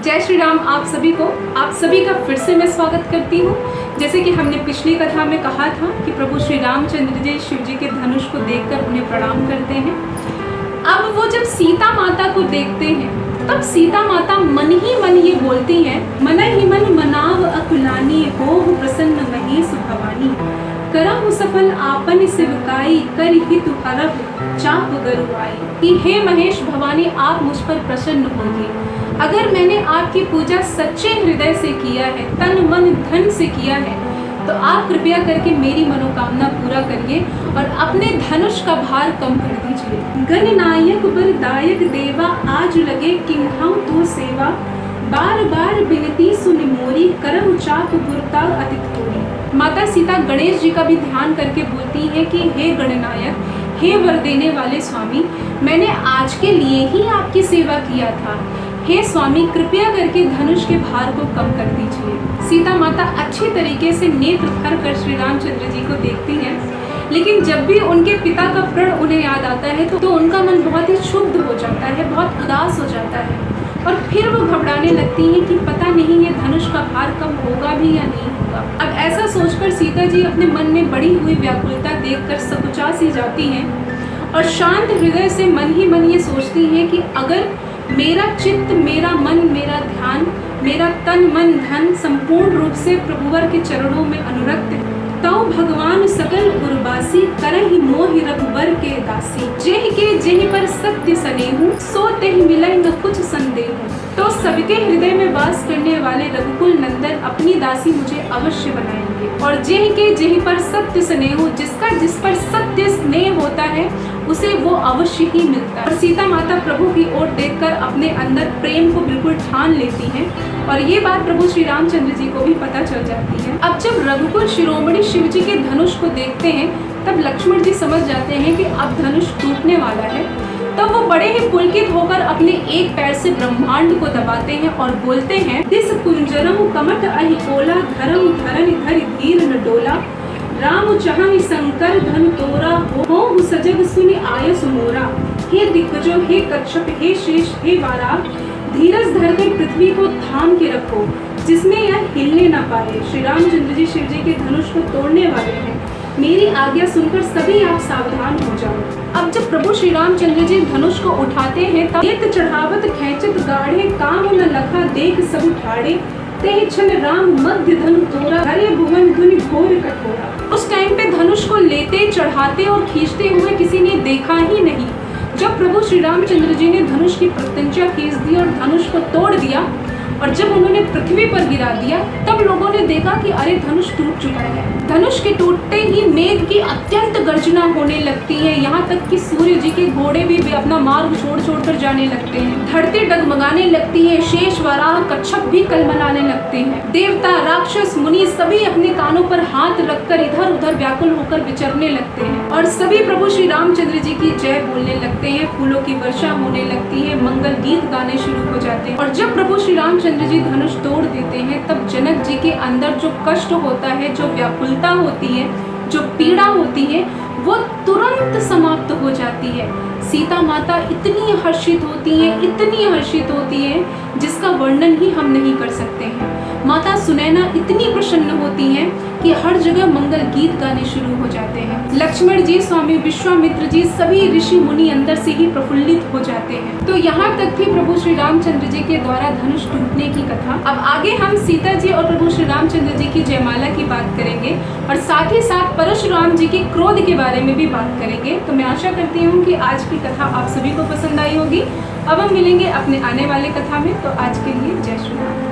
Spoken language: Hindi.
जय श्री राम। आप सभी का फिर से मैं स्वागत करती हूँ। जैसे कि हमने पिछली कथा में कहा था कि प्रभु श्री रामचंद्र जी शिव जी के धनुष को देखकर उन्हें प्रणाम करते हैं। अब वो जब सीता माता को देखते हैं तब सीता माता मन ही मन ये बोलती हैं, मन ही मन मनाव अकुलानी हो प्रसन्न महेश भवानी, करहु सफल आपन सेवकाई कर हितु हरहु चाप गरुआई। कि हे महेश भवानी, आप मुझ पर प्रसन्न होंगे अगर मैंने आपकी पूजा सच्चे हृदय से किया है, तन मन धन से किया है, तो आप कृपया करके मेरी मनोकामना पूरा करिए और अपने धनुष का भार कम कर दीजिए। गणनायक बलदायक देवा, आज लगे किन्हऊ तो सेवा, बार बार बिनती सुनि मोरी, करहु चाप गुरता अति थोरी। माता सीता गणेश जी का भी ध्यान करके बोलती है कि हे गणनायक, हे वर देने वाले स्वामी, मैंने आज के लिए ही आपकी सेवा किया था। हे स्वामी, कृपया करके धनुष के भार को कम कर दीजिए। सीता माता अच्छी तरीके से नेत्र भर कर श्री रामचंद्र जी को देखती हैं, लेकिन जब भी उनके पिता का प्रण उन्हें याद आता है तो उनका मन बहुत ही क्षुब्ध हो जाता है, बहुत उदास हो जाता है और फिर वो घबराने लगती हैं कि पता नहीं ये धनुष का भार कम होगा भी या नहीं होगा। अब ऐसा सोचकर सीता जी अपने मन में बढ़ी हुई व्याकुलता देखकर सकुचा सी जाती हैं और शांत हृदय से मन ही मन ये सोचती हैं कि अगर मेरा चित्त, मेरा मन, मेरा ध्यान, मेरा तन मन धन संपूर्ण रूप से प्रभुवर के चरणों में अनुरक्त है, तो भगवान सकल उर्वासी, करहि मोहि रघुबर के दासी, जेहि के जेहि पर सत्य सनेहु, सो तेहि मिलै न कुछ संदेहु। तो सबके हृदय में वास करने वाले रघुकुल नंदन अपनी दासी मुझे अवश्य बनाएंगे और जेहि के जेहि पर सत्य स्नेह, जिसका जिस पर सत्य स्नेह होता है उसे वो अवश्य ही मिलता है। और सीता माता प्रभु की ओर देखकर अपने अंदर प्रेम को बिल्कुल ठान लेती हैं और ये बात प्रभु श्री रामचंद्र जी को भी पता चल जाती है। अब जब रघुकुल शिरोमणि शिव जी के धनुष को देखते हैं तब लक्ष्मण जी समझ जाते हैं कि अब धनुष टूटने वाला है। तब वो बड़े ही पुलकित होकर अपने एक पैर से ब्रह्मांड को दबाते हैं और बोलते हैं, दिस कुंजरम कमट अहि कोला, धरम धरन धरि धीर न डोला, राम चाहहि शंकर धनु तोरा, हो सजग सुनि आय सुमोरा। हे दिग्गजों, हे कच्छप, हे शेष, हे वाराह, धीरज धर के पृथ्वी को थाम के रखो जिसमें यह हिलने न पाए। श्री रामचंद्र जी शिव जी के धनुष को तोड़ने वाले हैं, मेरी आज्ञा सुनकर सभी आप सावधान हो जाओ। अब जब प्रभु श्री रामचंद्र जी धनुष को उठाते हैं तब एक चढ़ावत खेचत गाढ़े, काम न लखा देख सब ठाड़े, तेहि छन राम मध्य धनु तोरा, हरे भुवन धुनि घोर कठोरा। उस टाइम पे धनुष को लेते, चढ़ाते और खींचते हुए किसी ने देखा ही नहीं। जब प्रभु श्री रामचंद्र जी ने धनुष की प्रत्यंचा खींच दी और धनुष को तोड़ दिया और जब उन्होंने पृथ्वी पर गिरा दिया तब लोगों ने देखा कि अरे धनुष टूट चुका है। धनुष के टूटते ही मेघ की अत्यंत गर्जना होने लगती है, यहाँ तक कि सूर्य जी के घोड़े भी अपना मार्ग छोड़ छोड़ कर जाने लगते हैं। धरती डगमगाने लगती है, शेष वराह कच्छप भी कलमलाने लगते हैं। देवता, राक्षस, मुनि सभी अपने कानों पर हाथ रखकर इधर उधर व्याकुल होकर विचरने लगते हैं और सभी प्रभु श्री रामचंद्र जी की जय बोलने लगते हैं। फूलों की वर्षा होने लगती है, मंगल गीत गाने शुरू हो जाते हैं और जब प्रभु श्री रामचंद्र जी धनुष तोड़ देते हैं तब जनक जी के अंदर जो कष्ट होता है, जो व्याकुलता होती है, जो पीड़ा होती है, वो तुरंत समाप्त हो जाती है। सीता माता इतनी हर्षित होती हैं, इतनी हर्षित होती हैं जिसका वर्णन ही हम नहीं कर सकते हैं। माता सुनैना इतनी प्रसन्न होती हैं कि हर जगह मंगल गीत गाने शुरू हो जाते हैं। लक्ष्मण जी, स्वामी विश्वामित्र जी, सभी ऋषि मुनि अंदर से ही प्रफुल्लित हो जाते हैं। तो यहाँ तक थी प्रभु श्री रामचंद्र जी के द्वारा धनुष टूटने की कथा। अब आगे हम सीता जी और प्रभु श्री रामचंद्र जी की जयमाला की बात करेंगे और साथ ही साथ परशुराम जी के क्रोध के बारे में भी बात करेंगे। तो मैं आशा करती हूँ कि आज की कथा आप सभी को पसंद आई होगी। अब हम मिलेंगे अपने आने वाले कथा में। तो आज के लिए जय श्री राम।